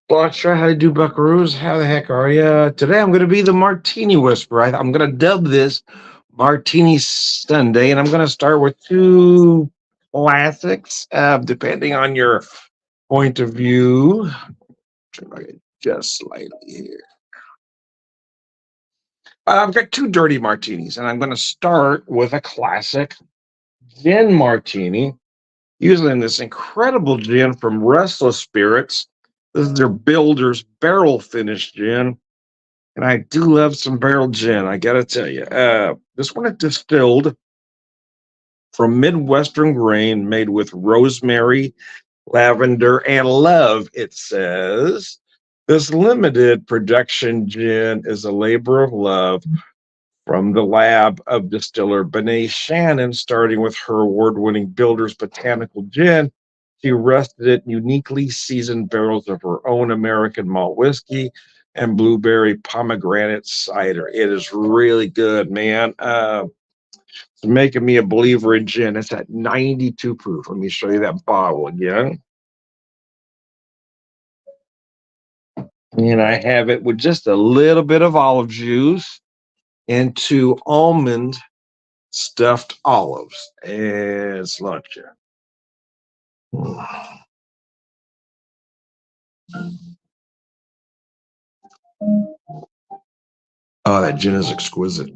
Well, sure. How to do, Buckaroos? How the heck are you? Today I'm going to be the Martini Whisperer. I'm going to dub this Martini Sunday, and I'm going to start with two classics, depending on your point of view. Turn my just slightly here. I've got two dirty martinis, and I'm going to start with a classic gin martini, using this incredible gin from Restless Spirits. This is their Builder's Barrel Finished gin. And I do love some barrel gin, I gotta tell you. This one is distilled from Midwestern grain made with rosemary, lavender, and love, it says. This limited production gin is a labor of love from the lab of distiller Benet Shannon, starting with her award winning Builder's Botanical Gin. She rested it in uniquely seasoned barrels of her own American malt whiskey and blueberry pomegranate cider. It is really good, man. It's making me a believer in gin. It's at 92 proof. Let me show you that bottle again. And I have it with just a little bit of olive juice and two almond stuffed olives. And it's lunch here. Oh, that gin is exquisite.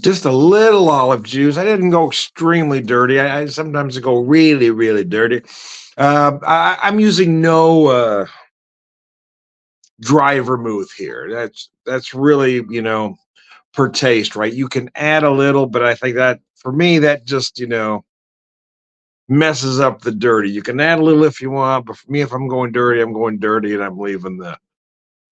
Just a little olive juice. I didn't go extremely dirty. I sometimes go really, really dirty. I'm using no dry vermouth here. That's really, per taste, right? You can add a little, but I think that for me, that just, messes up the dirty. You can add a little if you want, but for me, if I'm going dirty, I'm going dirty, and I'm leaving the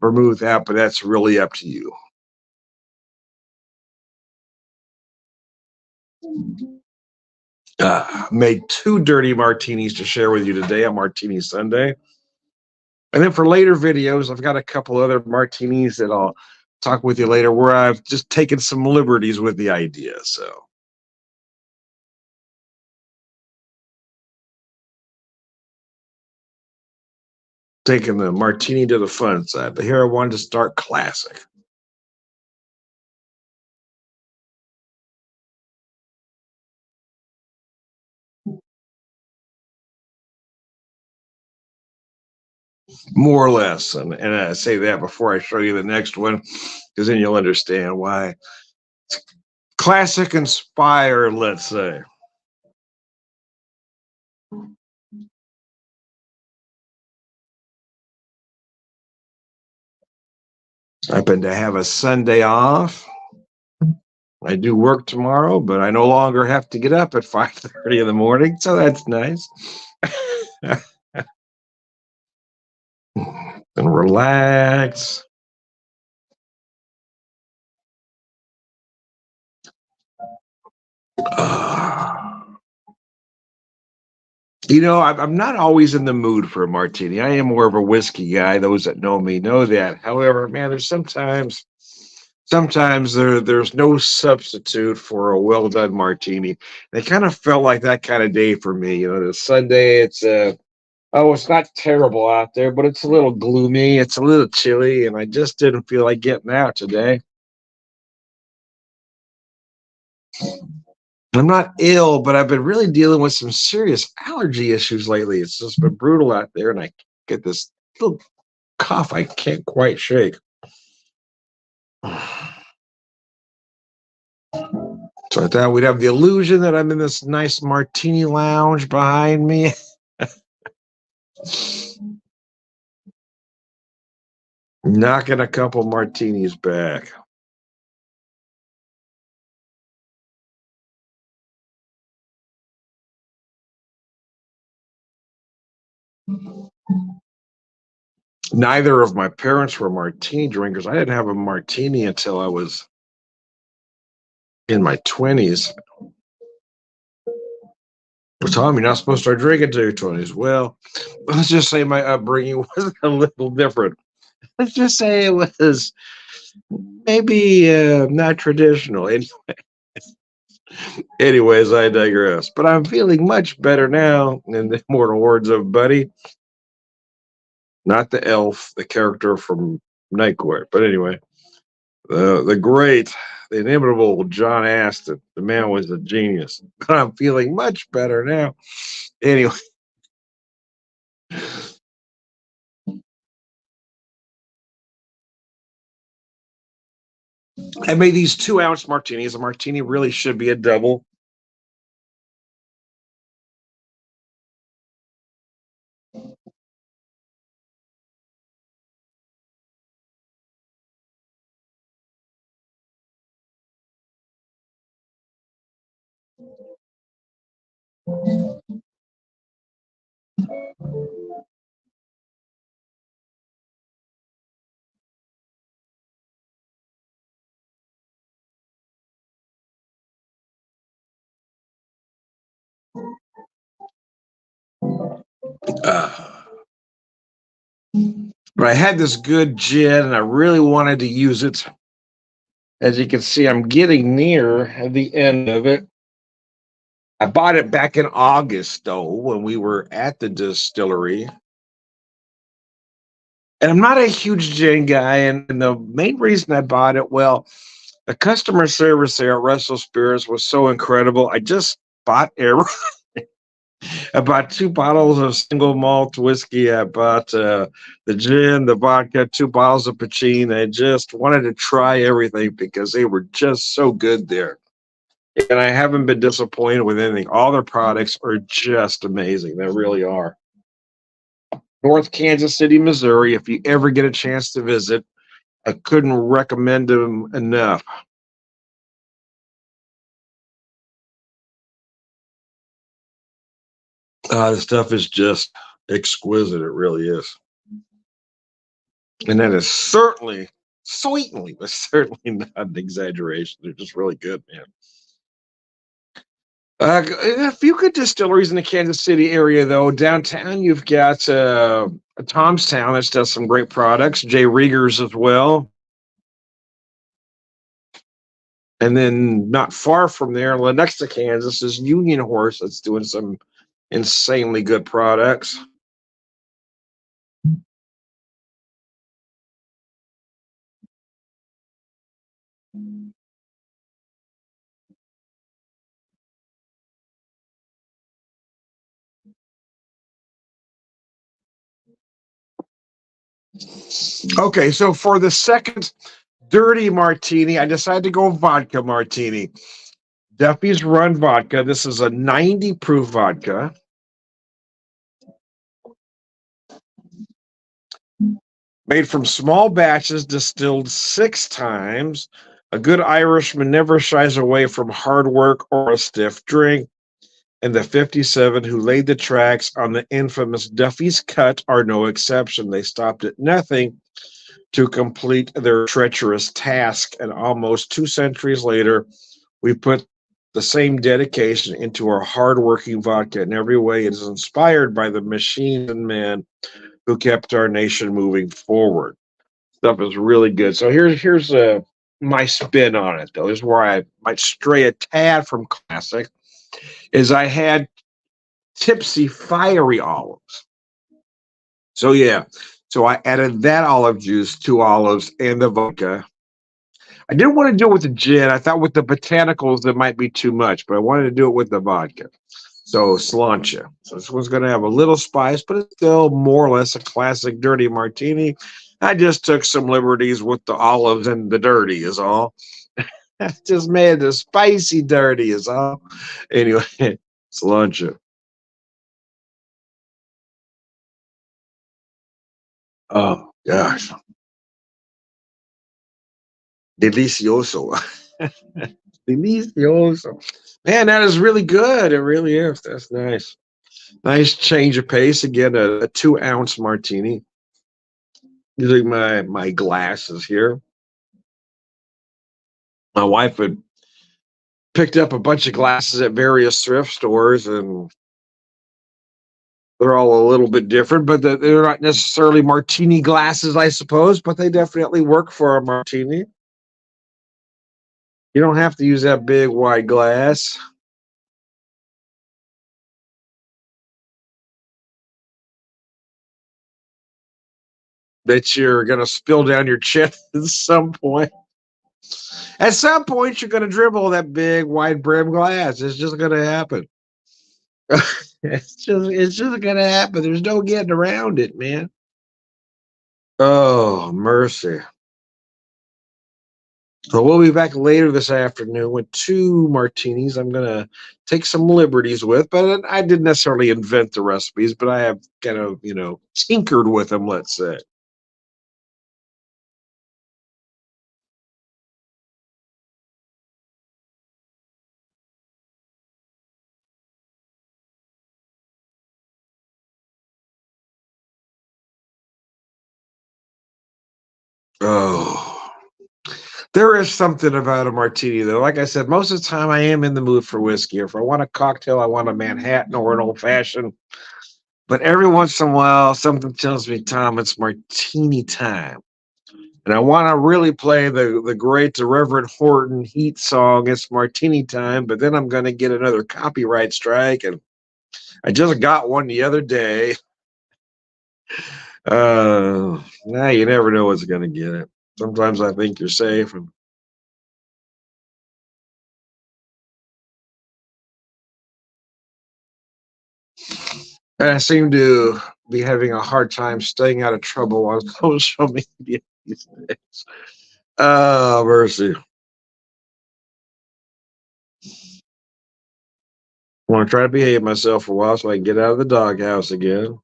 vermouth out. But that's really up to you. Made two dirty martinis to share with you today on Martini Sunday. And then for later videos, I've got a couple other martinis that I'll talk with you later where I've just taken some liberties with the idea. So taking the martini to the fun side. But here I wanted to start classic. More or less. And I say that before I show you the next one, because then you'll understand why. Classic inspired, let's say. I happen to have a Sunday off. I do work tomorrow, but I no longer have to get up at 5:30 in the morning, so that's nice. And relax. I'm not always in the mood for a martini. I am more of a whiskey guy. Those that know me know that. However, man, there's sometimes there's no substitute for a well done martini. It kind of felt like that kind of day for me. The Sunday, it's not terrible out there, but it's a little gloomy. It's a little chilly, and I just didn't feel like getting out today. I'm not ill, but I've been really dealing with some serious allergy issues lately. It's just been brutal out there, and I get this little cough I can't quite shake. So I thought we'd have the illusion that I'm in this nice martini lounge behind me. Knocking a couple martinis back. Neither of my parents were martini drinkers. I didn't have a martini until I was in my 20s. Well, Tom, you're not supposed to start drinking until your 20s. Well, let's just say my upbringing was a little different. Let's just say it was maybe not traditional. Anyways, I digress. But I'm feeling much better now, in the immortal words of Buddy. not the elf, the character from Night Court. But anyway, the great, the inimitable John Aston. The man was a genius. But I'm feeling much better now. Anyway, I made these 2 ounce martinis. A martini really should be a double. Uh, but I had this good gin and I really wanted to use it. As you can see, I'm getting near the end of it. I bought it back in August, though, when we were at the distillery. And I'm not a huge gin guy. And the main reason I bought it, well, the customer service there at Russell Spirits was so incredible. I just bought I bought 2 bottles of single malt whiskey. I bought the gin, the vodka, 2 bottles of Pachin. I just wanted to try everything because they were just so good there. And I haven't been disappointed with anything. All their products are just amazing. They really are. North Kansas City, Missouri. If you ever get a chance to visit, I couldn't recommend them enough. The stuff is just exquisite. It really is. And that is certainly, but certainly not an exaggeration. They're just really good, man. A few good distilleries in the Kansas City area, though. Downtown, you've got Tomstown that does some great products. Jay Rieger's as well. And then not far from there, next to Kansas, is Union Horse that's doing some insanely good products. Okay, so for the second dirty martini, I decided to go vodka martini. Duffy's Run vodka. This is a 90 proof vodka. Made from small batches, distilled 6 times. A good Irishman never shies away from hard work or a stiff drink. And the 57 who laid the tracks on the infamous Duffy's Cut are no exception. They stopped at nothing to complete their treacherous task. And almost 2 centuries later, we put the same dedication into our hardworking vodka. In every way, it is inspired by the machines and men who kept our nation moving forward. Stuff is really good. So here's my spin on it, though. This is where I might stray a tad from classic. Is I had tipsy, fiery olives. So yeah, so I added that olive juice, 2 olives, and the vodka. I didn't want to do it with the gin. I thought with the botanicals it might be too much, but I wanted to do it with the vodka. So slancha. So this one's going to have a little spice, but it's still more or less a classic dirty martini. I just took some liberties with the olives and the dirty is all. I just made the spicy dirty is all. Anyway, slancha. Oh gosh, delicioso, delicioso. Man, that is really good. It really is. That's nice. Nice change of pace. Again, a 2 ounce martini. Using my glasses here. My wife had picked up a bunch of glasses at various thrift stores, and they're all a little bit different, but they're not necessarily martini glasses, I suppose, but they definitely work for a martini. You don't have to use that big wide glass. that you're going to spill down your chest at some point. At some point, you're going to dribble that big wide brim glass. It's just going to happen. It's just going to happen. There's no getting around it, man. Oh, mercy. So we'll be back later this afternoon with two martinis I'm going to take some liberties with, but I didn't necessarily invent the recipes, but I have kind of, tinkered with them, let's say. Oh, there is something about a martini, though. Like I said, most of the time I am in the mood for whiskey. If I want a cocktail, I want a Manhattan or an old fashioned. But every once in a while, something tells me, Tom, it's martini time. And I want to really play the great the Reverend Horton Heat song, It's Martini Time, but then I'm going to get another copyright strike. And I just got one the other day. Nah, you never know what's going to get it. Sometimes I think you're safe. And I seem to be having a hard time staying out of trouble on social media these days. Oh, mercy. I want to try to behave myself for a while so I can get out of the doghouse again.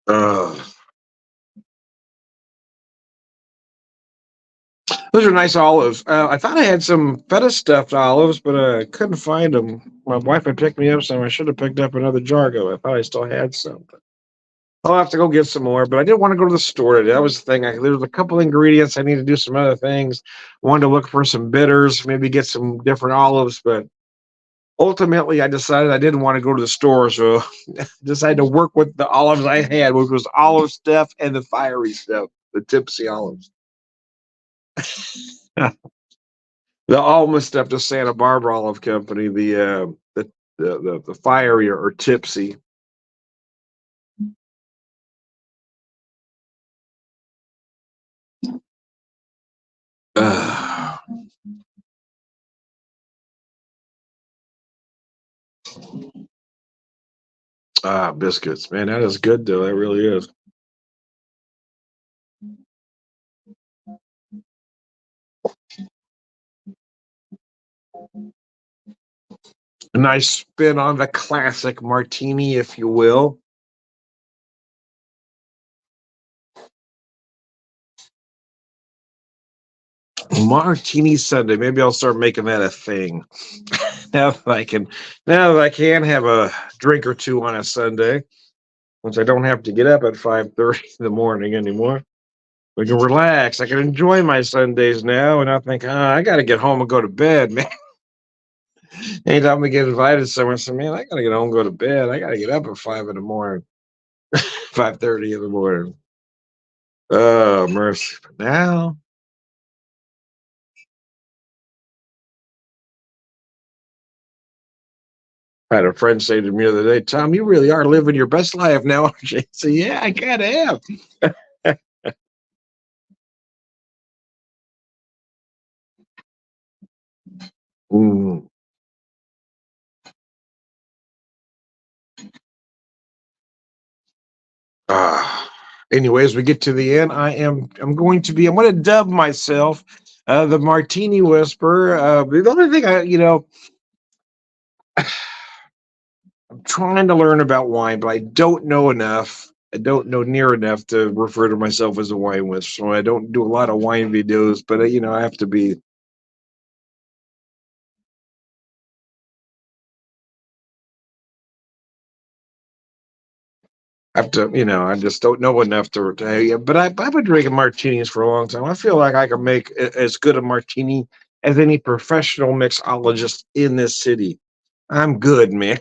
Uh, those are nice olives. I thought I had some feta stuffed olives, but I couldn't find them. My wife had picked me up some. I should have picked up another jar ago. I thought I still had some. I'll have to go get some more, but I didn't want to go to the store today. That was the thing. There was a couple ingredients. I need to do some other things. Wanted to look for some bitters, maybe get some different olives, but ultimately I decided I didn't want to go to the store, so I decided to work with the olives I had, which was olive stuff and the fiery stuff, the tipsy olives. The almost stuff, the Santa Barbara Olive Company, the fiery or tipsy. Uh, Biscuits, man, that is good though. That really is. A nice spin on the classic martini, if you will. Martini Sunday. Maybe I'll start making that a thing. now that I can, now that I can have a drink or two on a Sunday, once I don't have to get up at 5:30 in the morning anymore. We can relax. I can enjoy my Sundays now, and I think, I got to get home and go to bed, man. Anytime we get invited somewhere, I say, man, I got to get home and go to bed. I got to get up at 5 in the morning, 5:30 in the morning. Oh, mercy. But now, I had a friend say to me the other day, Tom, you really are living your best life now, aren't you? I said, yeah, I kind of am. Mm. Uh, Anyways, we get to the end. I'm going to dub myself the Martini Whisperer. The only thing I'm trying to learn about wine, but I don't know enough. I don't know near enough to refer to myself as a wine whisperer. So I don't do a lot of wine videos, but I have to be. I have to, I just don't know enough to tell you. But I've been drinking martinis for a long time. I feel like I can make as good a martini as any professional mixologist in this city. I'm good, man.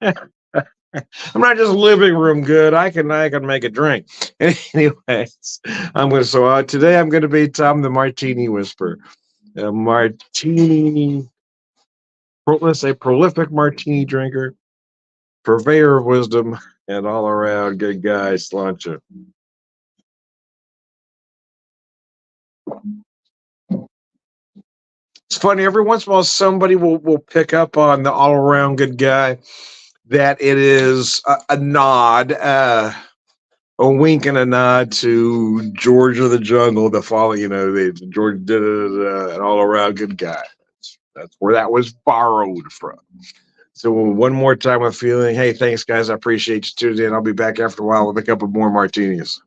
I'm not just living room good. I can make a drink. Anyways, today I'm gonna be Tom the Martini Whisperer. a martini, let's say prolific martini drinker, purveyor of wisdom, and all around good guy, Slancha. It's funny, every once in a while somebody will pick up on the all around good guy, that it is a nod, a wink and a nod to George of the Jungle, the follow, the George did an all around good guy. That's where that was borrowed from. So one more time, I'm feeling, hey, thanks guys, I appreciate you tuning in. I'll be back after a while with a couple more martinis.